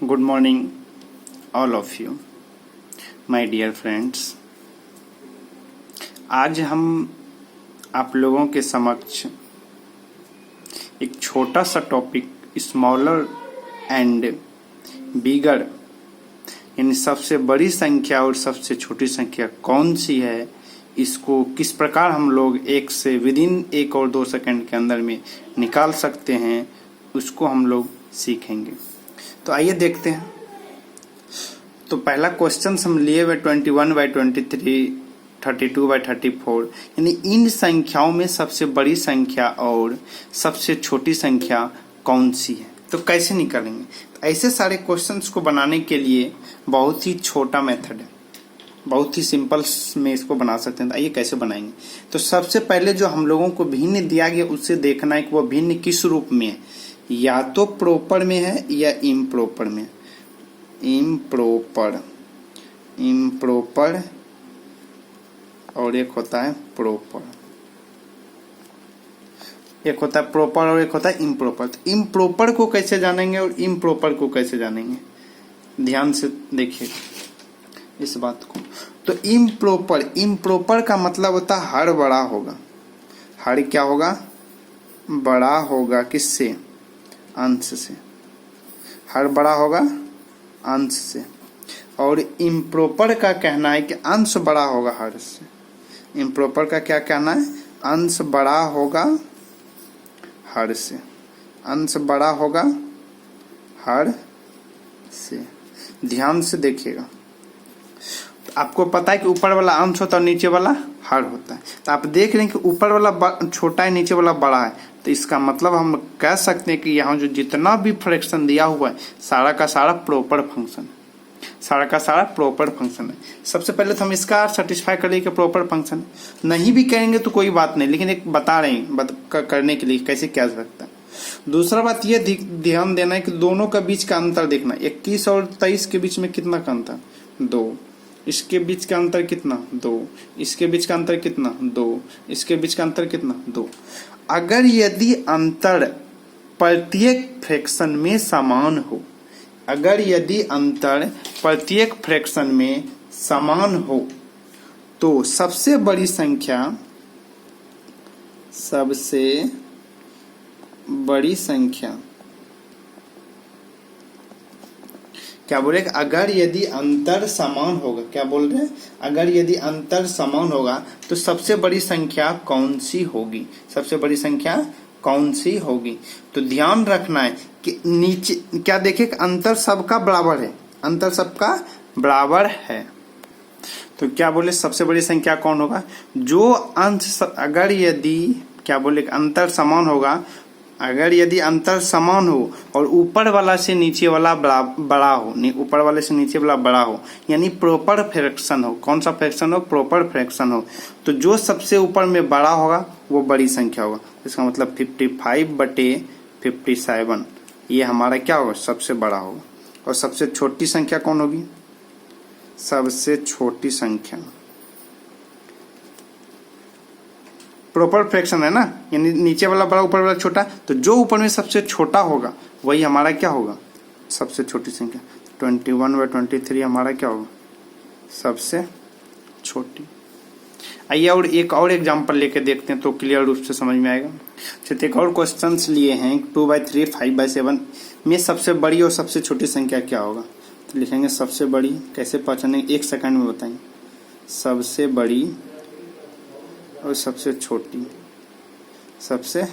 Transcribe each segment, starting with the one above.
Good morning, all of you, my dear friends। आज हम आप लोगों के समक्ष एक छोटा सा टॉपिक स्मॉलर एंड बिगर, यानी सबसे बड़ी संख्या और सबसे छोटी संख्या कौन सी है, इसको किस प्रकार हम लोग एक से विदिन 1 और 2 सेकंड के अंदर में निकाल सकते हैं, उसको हम लोग सीखेंगे। तो आइए देखते हैं। तो पहला क्वेश्चन हम लिए हुए 21/23, 32/34, यानी इन संख्याओं में सबसे बड़ी संख्या और सबसे छोटी संख्या कौन सी है। तो कैसे निकालेंगे? तो ऐसे सारे क्वेश्चंस को बनाने के लिए बहुत ही छोटा मेथड है, बहुत ही सिंपल में इसको बना सकते हैं। तो आइए कैसे बनाएंगे। तो सबसे पहले जो हम लोगों को भिन्न दिया गया उससे देखना है कि वो भिन्न किस रूप में है, या तो प्रॉपर में है या इम्प्रॉपर में। इम्प्रॉपर और एक होता है प्रॉपर, एक होता है प्रॉपर और एक होता है इम्प्रॉपर। तो इम्प्रॉपर को कैसे जानेंगे और इम्प्रॉपर को कैसे जानेंगे, ध्यान से देखिए इस बात को। तो इम्प्रॉपर का मतलब होता है हर बड़ा होगा। हर क्या होगा? बड़ा होगा। किससे? अंश से। हर बड़ा होगा अंश से। और इम्प्रॉपर का कहना है कि अंश बड़ा होगा हर से। इम्प्रॉपर का क्या कहना है? अंश बड़ा होगा हर से। अंश बड़ा होगा हर से। ध्यान से देखिएगा। आपको पता है कि ऊपर वाला अंश होता है और नीचे वाला हर होता है। तो आप देख रहे हैं कि ऊपर वाला छोटा है, नीचे वाला बड़ा है। तो इसका मतलब हम कह सकते हैं कि यहाँ जो जितना भी फ्रैक्शन दिया हुआ है सारा का सारा प्रॉपर फंक्शन, सारा का सारा प्रॉपर फंक्शन है। सबसे पहले तो हम इसका सेटिस्फाई करेंगे कि प्रॉपर फंक्शन है। नहीं भी करेंगे तो कोई बात नहीं, लेकिन एक बता रहे हैं करने के लिए कैसे क्या सकता है। दूसरा बात ये ध्यान देना है कि दोनों का बीच का अंतर देखना। 21 और 23 के बीच में कितना का अंतर? 2। इसके बीच का अंतर कितना? 2। इसके बीच का अंतर कितना? 2। इसके बीच का अंतर कितना? 2। अगर यदि अंतर प्रत्येक फ्रैक्शन में समान हो, अगर यदि अंतर प्रत्येक फ्रैक्शन में समान हो तो सबसे बड़ी संख्या, सबसे बड़ी संख्या क्या बोले? अगर यदि अंतर समान होगा, क्या बोल रहे हैं? अगर यदि अंतर समान होगा तो सबसे बड़ी संख्या कौन सी होगी? सबसे बड़ी संख्या कौन सी होगी? तो ध्यान रखना है कि नीचे क्या देखे कि अंतर सबका बराबर है। अंतर सबका बराबर है तो क्या बोले? सबसे बड़ी संख्या कौन होगा? जो अंश, अगर यदि क्या बोले अंतर समान होगा, अगर यदि अंतर समान हो और ऊपर वाला से नीचे वाला बड़ा हो, ऊपर वाले से नीचे वाला बड़ा हो, यानी प्रॉपर फ्रैक्शन हो। कौन सा फ्रैक्शन हो? प्रॉपर फ्रैक्शन हो। तो जो सबसे ऊपर में बड़ा होगा वो बड़ी संख्या होगा। इसका मतलब 55/57 ये हमारा क्या होगा? सबसे बड़ा होगा। और सबसे छोटी संख्या कौन होगी? सबसे छोटी संख्या प्रॉपर फ्रैक्शन है ना, यानी नीचे वाला बड़ा ऊपर वाला छोटा। तो जो ऊपर में सबसे छोटा होगा वही हमारा क्या होगा? सबसे छोटी संख्या। 21/23 हमारा क्या होगा? सबसे छोटी। आइए और एक और एग्जांपल लेके देखते हैं तो क्लियर रूप से समझ में आएगा। चलिए एक और क्वेश्चंस लिए हैं 2/3, 5/7 में सबसे बड़ी और सबसे छोटी संख्या क्या होगा। तो लिखेंगे सबसे बड़ी, कैसे पहचानेंगे? 1 सेकंड में बताएंगे। सबसे बड़ी और सबसे छोटी, सबसे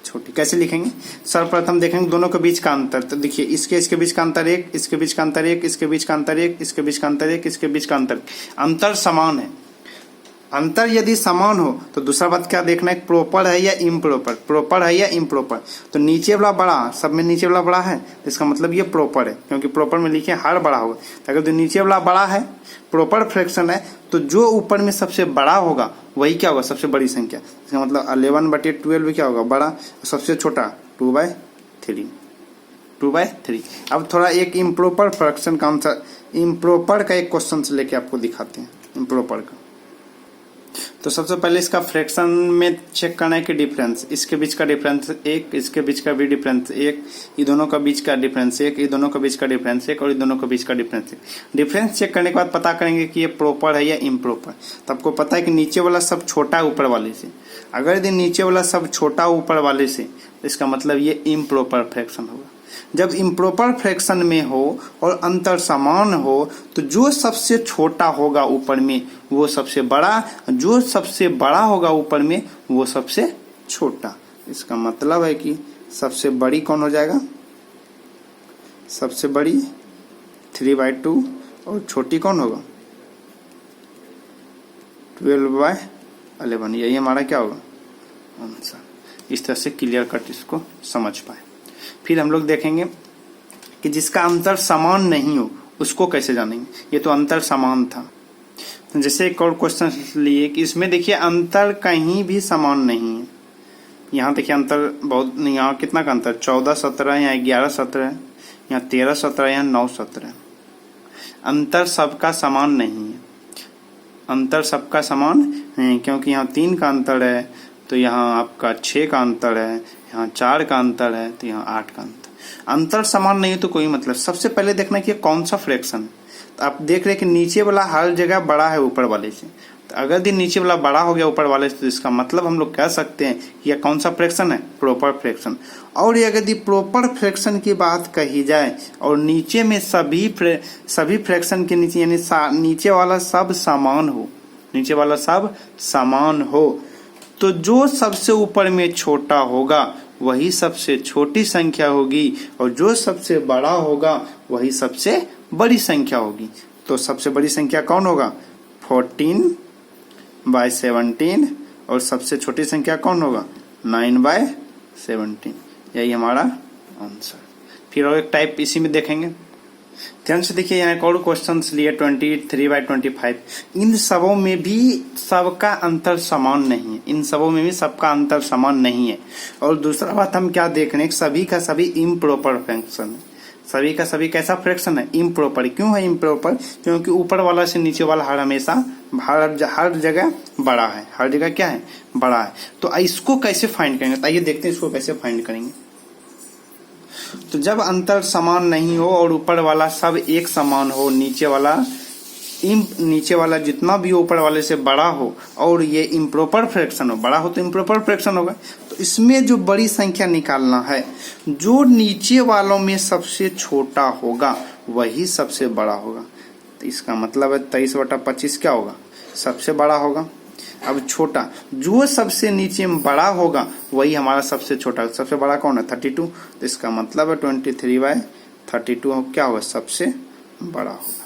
छोटी कैसे लिखेंगे? सर्वप्रथम देखेंगे दोनों के बीच का अंतर। तो देखिए इसके बीच का अंतर 1, इसके बीच का अंतर 1, इसके बीच का अंतर 1, इसके बीच का अंतर 1, इसके बीच का अंतर समान है। अंतर यदि समान हो तो दूसरा बात क्या देखना है? प्रॉपर है या इम्प्रॉपर। प्रॉपर है या इम्प्रॉपर। तो नीचे वाला बड़ा, सब में नीचे वाला बड़ा है, इसका मतलब ये प्रॉपर है, क्योंकि प्रॉपर में लिखे हर बड़ा होगा। तो अगर जो नीचे वाला बड़ा है, प्रॉपर फ्रैक्शन है, तो जो ऊपर में सबसे बड़ा होगा वही क्या होगा? सबसे बड़ी संख्या। इसका मतलब 11/12 क्या होगा? बड़ा। सबसे छोटा 2/3। 2/3। अब थोड़ा एक इम्प्रॉपर फ्रैक्शन का आंसर, इम्प्रॉपर का एक क्वेश्चन लेके आपको दिखाते हैं इम्प्रॉपर का। तो सबसे पहले इसका फ्रैक्शन में चेक करना है कि डिफरेंस, इसके बीच का डिफरेंस 1, इसके बीच का भी डिफरेंस 1, ये दोनों का बीच का डिफरेंस 1, ये दोनों का बीच का डिफरेंस 1 और ये दोनों का बीच का डिफरेंस 1। डिफरेंस चेक करने के बाद पता करेंगे कि ये प्रॉपर है या इम्प्रॉपर। तो आपको पता है कि नीचे वाला सब छोटा है ऊपर वाले से। अगर यदि नीचे वाला सब छोटा ऊपर वाले से, तो इसका मतलब ये इम्प्रॉपर फ्रैक्शन होगा। जब इम्प्रॉपर फ्रैक्शन में हो और अंतर समान हो तो जो सबसे छोटा होगा ऊपर में वो सबसे बड़ा, जो सबसे बड़ा होगा ऊपर में वो सबसे छोटा। इसका मतलब है कि सबसे बड़ी कौन हो जाएगा, सबसे बड़ी 3/2 और छोटी कौन होगा 12/11। यही हमारा क्या होगा आंसर। इस तरह से क्लियर कट इसको समझ पाए। फिर हम लोग देखेंगे कि जिसका अंतर समान नहीं हो उसको कैसे जानेंगे। ये तो अंतर समान था। तो जैसे एक और क्वेश्चन लिए कि इसमें देखिए अंतर कहीं भी समान नहीं है। यहाँ देखिए अंतर बहुत, यहाँ कितना का अंतर 14-17, यहाँ 11-17, यहाँ 13-17, यहाँ 9-17। अंतर सबका समान नहीं है, अंतर सबका समान है क्योंकि यहाँ 3 का अंतर है, तो यहाँ आपका 6 का अंतर है, यहाँ 4 का अंतर है, तो यहाँ 8 का अंतर। अंतर समान नहीं है तो कोई मतलब। सबसे पहले देखना कि कौन सा फ्रैक्शन है। तो आप देख रहे हैं कि नीचे वाला हर जगह बड़ा है ऊपर वाले से। तो अगर दिन नीचे वाला बड़ा हो गया ऊपर वाले से तो इसका मतलब हम लोग कह सकते हैं कि यह कौन सा फ्रैक्शन है, प्रॉपर फ्रैक्शन। और ये अगर प्रॉपर फ्रैक्शन की बात कही जाए और नीचे में सभी फ्रैक्शन के नीचे यानी नीचे वाला सब समान हो, नीचे वाला सब समान हो, तो जो सबसे ऊपर में छोटा होगा वही सबसे छोटी संख्या होगी और जो सबसे बड़ा होगा वही सबसे बड़ी संख्या होगी। तो सबसे बड़ी संख्या कौन होगा 14/17 और सबसे छोटी संख्या कौन होगा 9/17। यही हमारा आंसर। फिर और एक टाइप इसी में देखेंगे, ध्यान से देखिए। यहाँ एक और क्वेश्चन लिए 23/25। इन सबों में भी सबका अंतर समान नहीं है, इन सबों में भी सबका अंतर समान नहीं है। और दूसरा बात हम क्या देख रहे हैं, सभी का सभी इम्प्रॉपर फ्रैक्शन है। सभी का सभी कैसा फ्रैक्शन है, इम्प्रॉपर। क्यों है इम्प्रॉपर, क्योंकि ऊपर वाला से नीचे वाला हर हमेशा हर जगह बड़ा है, हर जगह क्या है बड़ा है। तो इसको कैसे फाइंड करेंगे, तो आइए देखते हैं इसको कैसे फाइंड करेंगे। तो जब अंतर समान नहीं हो और ऊपर वाला सब एक समान हो, नीचे वाला जितना भी ऊपर वाले से बड़ा हो और ये इम्प्रॉपर फ्रैक्शन हो, बड़ा हो तो इम्प्रॉपर फ्रैक्शन होगा। तो इसमें जो बड़ी संख्या निकालना है, जो नीचे वालों में सबसे छोटा होगा वही सबसे बड़ा होगा। तो इसका मतलब है 23/25 क्या होगा, सबसे बड़ा होगा। अब छोटा, जो सबसे नीचे में बड़ा होगा वही हमारा सबसे छोटा। सबसे बड़ा कौन है 32, तो इसका मतलब है 23/32 क्या होगा, सबसे बड़ा होगा।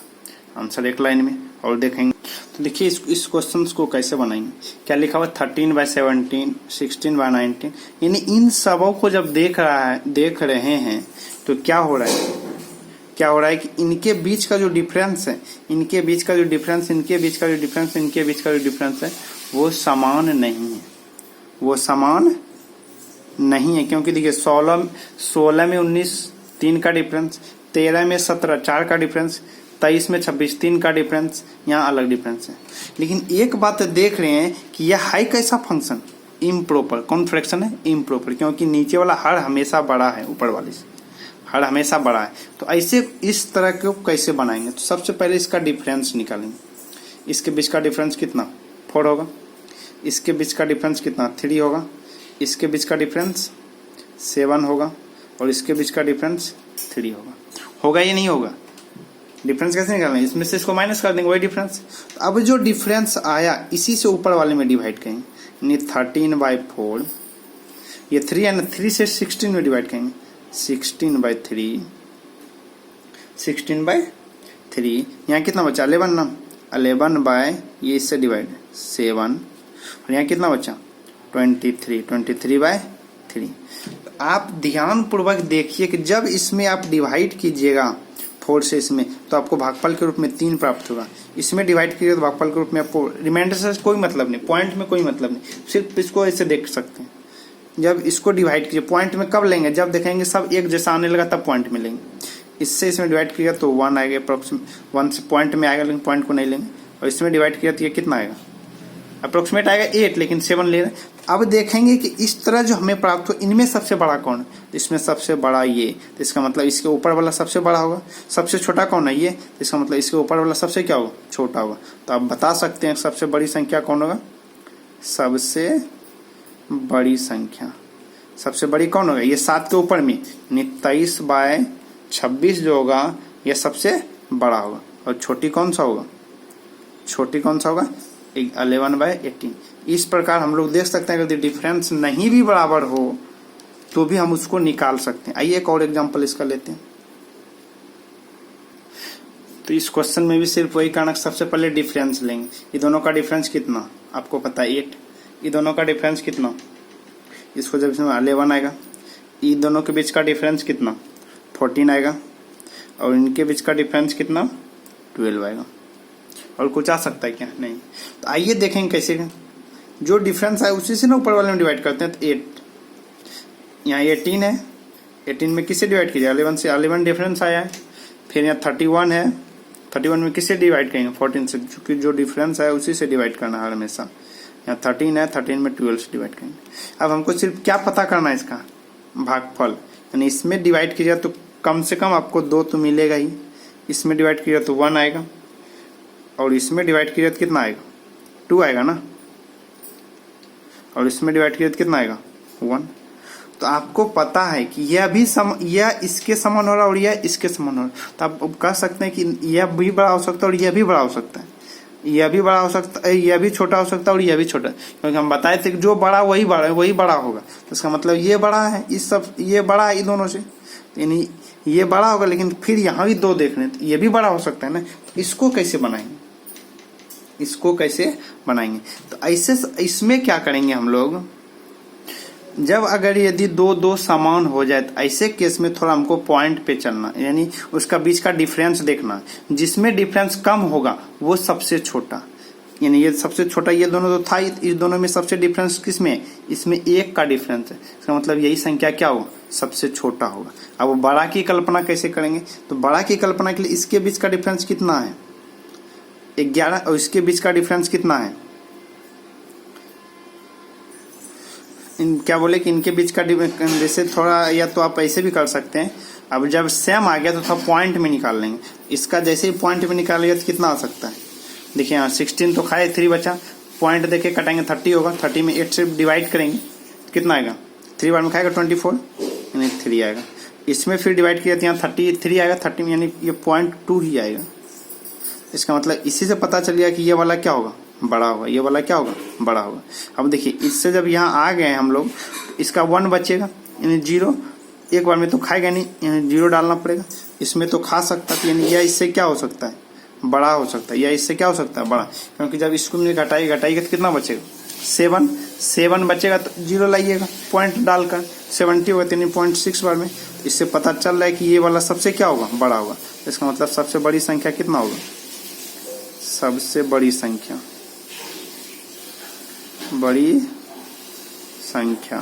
आंसर एक लाइन में। और देखेंगे तो देखिए इस क्वेश्चन को कैसे बनाएंगे। क्या लिखा हुआ 13/17, 16/19, यानी इन सबों को जब देख रहे हैं तो क्या हो रहा है कि इनके बीच का जो डिफरेंस है, इनके बीच का जो डिफरेंस है वो समान नहीं है, वो समान नहीं है। क्योंकि देखिए 16 में 19 3 का डिफरेंस, 13 में 17 4 का डिफरेंस, 23 में 26 3 का डिफरेंस, यहाँ अलग डिफरेंस है। लेकिन एक बात देख रहे हैं कि यह है कैसा फंक्शन, इम्प्रॉपर। कौन फ्रैक्शन है, इम्प्रॉपर, क्योंकि नीचे वाला हर हमेशा बड़ा है ऊपर वाले से, हर हमेशा बड़ा है। तो ऐसे इस तरह को कैसे बनाएंगे, तो सबसे पहले इसका डिफरेंस निकालेंगे। इसके बीच का डिफरेंस कितना 4 होगा, इसके बीच का डिफरेंस कितना 3 होगा, इसके बीच का डिफरेंस 7 होगा और इसके बीच का डिफरेंस 3 होगा या नहीं होगा। डिफरेंस कैसे निकालना है, इसमें से इसको माइनस कर देंगे वही डिफरेंस। तो अब जो डिफरेंस आया इसी से ऊपर वाले में डिवाइड करेंगे, यानी 13/4, ये 3 है ना, 3 से 16 में डिवाइड करेंगे, 16/3, 16/3। यहाँ कितना बचा 11 ना, 11 बाय ये इससे डिवाइड 7 और यहाँ कितना बचा 23, 23/3। आप ध्यान पूर्वक देखिए कि जब इसमें आप डिवाइड कीजिएगा 4 से इसमें, तो आपको भागफल के रूप में 3 प्राप्त होगा। इसमें डिवाइड कीजिएगा तो भागफल के रूप में आपको रिमाइंडर से कोई मतलब नहीं, पॉइंट में कोई मतलब नहीं, सिर्फ इसको ऐसे देख सकते हैं। जब इसको डिवाइड कीजिए, पॉइंट में कब लेंगे, जब देखेंगे सब एक जैसा आने लगा तब पॉइंट में लेंगे। इससे इसमें डिवाइड किया तो 1 आएगा अप्रोक्सीमेट, 1 से पॉइंट में आएगा, लेकिन पॉइंट को नहीं लेंगे। और इसमें डिवाइड किया तो ये कितना आएगा अप्रोक्सीमेट आएगा 8, लेकिन 7 ले रहे हैं। अब देखेंगे कि इस तरह जो हमें प्राप्त हो, इनमें सबसे बड़ा कौन है, तो इसमें सबसे बड़ा ये, तो इसका मतलब इसके ऊपर वाला सबसे बड़ा होगा। सबसे छोटा कौन है, ये, तो इसका मतलब इसके ऊपर वाला सबसे क्या होगा, छोटा होगा। तो आप बता सकते हैं सबसे बड़ी संख्या कौन होगा, सबसे बड़ी संख्या, सबसे बड़ी कौन होगा, ये 7 के ऊपर में 23/26 जो होगा ये सबसे बड़ा होगा। और छोटी कौन सा होगा, छोटी कौन सा होगा, 11/18। इस प्रकार हम लोग देख सकते हैं, अगर डिफरेंस नहीं भी बराबर हो तो भी हम उसको निकाल सकते हैं। आइए एक और एग्जांपल इसका लेते हैं। तो इस क्वेश्चन में भी सिर्फ वही कारण, सबसे पहले डिफरेंस लेंगे। ये दोनों का डिफरेंस कितना, आपको पता है 8। ये दोनों का डिफरेंस कितना, इसको जब इसमें 11 आएगा। ये दोनों के बीच का डिफरेंस कितना, 14 आएगा। और इनके बीच का डिफरेंस कितना, 12 आएगा। और कुछ आ सकता है क्या, नहीं। तो आइए देखेंगे कैसे, जो डिफरेंस है उसी से ना ऊपर वाले में डिवाइड करते हैं। तो 8, यहाँ 18 है, 18 में किससे डिवाइड कीजिए, 11 से, 11 डिफरेंस आया है। फिर यहाँ 31 है, 31 में किससे डिवाइड करेंगे, 14 से, क्योंकि जो डिफरेंस है उसी से डिवाइड करना है हमेशा। यहाँ 13 है, 13 में 12 से डिवाइड करेंगे। अब हमको सिर्फ क्या पता करना है, इसका भागफल, यानी इसमें डिवाइड कीजिए तो कम से कम आपको 2 तो मिलेगा ही। इसमें डिवाइड कीजिए तो 1 आएगा, और इसमें डिवाइड कीजिए तो कितना आएगा, 2 आएगा ना। और इसमें डिवाइड कीजिए तो कितना आएगा, 1। तो आपको पता है कि यह भी यह इसके समान हो रहा है और यह इसके समान हो रहा है। तो आप कह सकते हैं कि यह भी बड़ा हो सकता है और यह भी बड़ा हो सकता है, यह भी बड़ा हो सकता है, यह भी छोटा हो सकता है और यह भी छोटा, क्योंकि हम बताए थे कि जो बड़ा वही बड़ा होगा। तो इसका मतलब ये बड़ा है, इस सब ये बड़ा है इन दोनों से, यानी ये बड़ा होगा। लेकिन फिर यहाँ भी 2 देख रहे हैं, तो ये भी बड़ा हो सकता है ना। इसको कैसे बनाएंगे, इसको कैसे बनाएंगे, तो ऐसे इसमें क्या करेंगे हम लोग, जब अगर यदि 2 समान हो जाए तो ऐसे केस में थोड़ा हमको पॉइंट पे चलना, यानी उसका बीच का डिफरेंस देखना। जिसमें डिफरेंस कम होगा वो सबसे छोटा, यानी ये सबसे छोटा, ये दोनों तो था, इस दोनों में सबसे डिफरेंस किसमें, इसमें 1 का डिफरेंस है। इसका मतलब यही संख्या क्या होगा, सबसे छोटा होगा। अब बड़ा की कल्पना कैसे करेंगे, तो बड़ा की कल्पना के लिए इसके बीच का डिफरेंस कितना है, 11, और इसके बीच का डिफरेंस कितना है, क्या बोले कि इनके बीच का जैसे थोड़ा, या तो आप ऐसे भी कर सकते हैं। अब जब सेम आ गया तो थोड़ा पॉइंट में निकाल लेंगे। इसका जैसे ही पॉइंट में निकालेंगे तो कितना आ सकता है, देखिए यहाँ 16 तो खाए, 3 बचा, पॉइंट देके कटाएंगे 30 होगा। 30 में 8 से डिवाइड करेंगे तो कितना आएगा, 3 बार में खाएगा 24, यानी 3 आएगा। इसमें फिर डिवाइड किया तो यहाँ 33 आएगा, 30 में, यानी ये 0.2 ही आएगा। इसका मतलब इसी से पता चल गया कि ये वाला क्या होगा, बड़ा होगा, ये वाला क्या होगा, बड़ा होगा। अब देखिए इससे जब यहाँ आ गए हम लोग, इसका 1 बचेगा, यानी 0, एक बार में तो खाएगा नहीं, यानी 0 डालना पड़ेगा। इसमें तो खा सकता है, यानी यह इससे क्या हो सकता है, बड़ा हो सकता है, या इससे क्या हो सकता है, बड़ा, क्योंकि जब इसको में घटाएगा तो कितना बचेगा, 7 बचेगा। तो 0 लाइएगा पॉइंट डालकर, 70 होगा, यानी 0.6 बार में। इससे पता चल रहा है कि ये वाला सबसे क्या होगा, बड़ा होगा। इसका मतलब सबसे बड़ी संख्या कितना होगा, सबसे बड़ी संख्या, बड़ी संख्या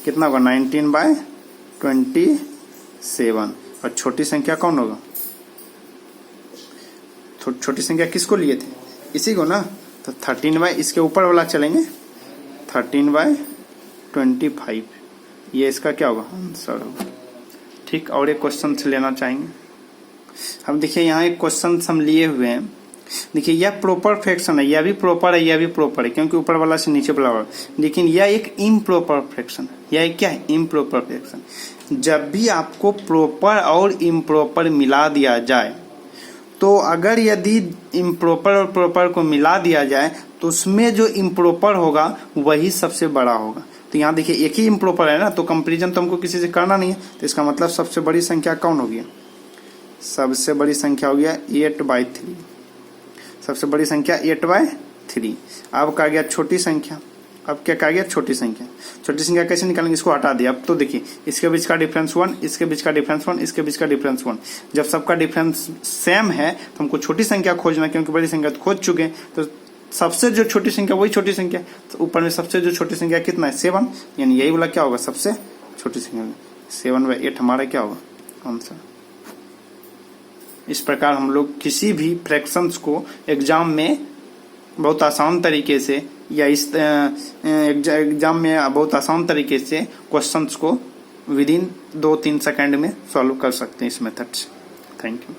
कितना होगा, 19/27। और छोटी संख्या कौन होगा, छोटी संख्या किसको लिए थे, इसी को ना। तो 13 इसके ऊपर वाला चलेंगे, 13/25, ये इसका क्या होगा, आंसर होगा। ठीक, और एक क्वेश्चन से लेना चाहेंगे हम। देखिए यहाँ एक क्वेश्चन हम लिए हुए हैं। देखिए यह प्रॉपर फ्रैक्शन है, यह भी प्रॉपर है, यह भी प्रॉपर है, क्योंकि ऊपर वाला से नीचे वाला। लेकिन यह एक इम्प्रॉपर फ्रैक्शन, यह एक क्या है, इम्प्रॉपर फ्रैक्शन। जब भी आपको प्रॉपर और इम्प्रॉपर मिला दिया जाए, तो अगर यदि इम्प्रॉपर और प्रॉपर को मिला दिया जाए तो उसमें जो इम्प्रॉपर होगा वही सबसे बड़ा होगा। तो यहाँ देखिए एक ही इम्प्रॉपर है ना, तो कंपेरिजन तो हमको किसी से करना नहीं है। तो इसका मतलब सबसे बड़ी संख्या कौन हो गया, सबसे बड़ी संख्या हो गया 8/3। सबसे बड़ी संख्या 8/3। अब कहा गया छोटी संख्या, अब क्या कहा गया, छोटी संख्या। छोटी संख्या कैसे निकालेंगे, इसको हटा दिया। अब तो देखिए इसके बीच का डिफरेंस 1, इसके बीच का डिफरेंस 1, इसके बीच का डिफरेंस 1। जब सबका डिफरेंस सेम है तो हमको छोटी संख्या खोजना, क्योंकि बड़ी संख्या तो खोज चुके हैं। तो सबसे जो छोटी संख्या वही छोटी संख्या, तो ऊपर में सबसे जो छोटी संख्या कितना है, 7, यानी यही वाला क्या होगा, सबसे छोटी संख्या। 7/8 हमारा क्या होगा, आंसर। इस प्रकार हम लोग किसी भी फ्रैक्शंस को एग्जाम में बहुत आसान तरीके से या इस एग्जाम में बहुत आसान तरीके से क्वेश्चंस को विदिन 2-3 सेकंड में सॉल्व कर सकते हैं इस मेथड से। Thank you.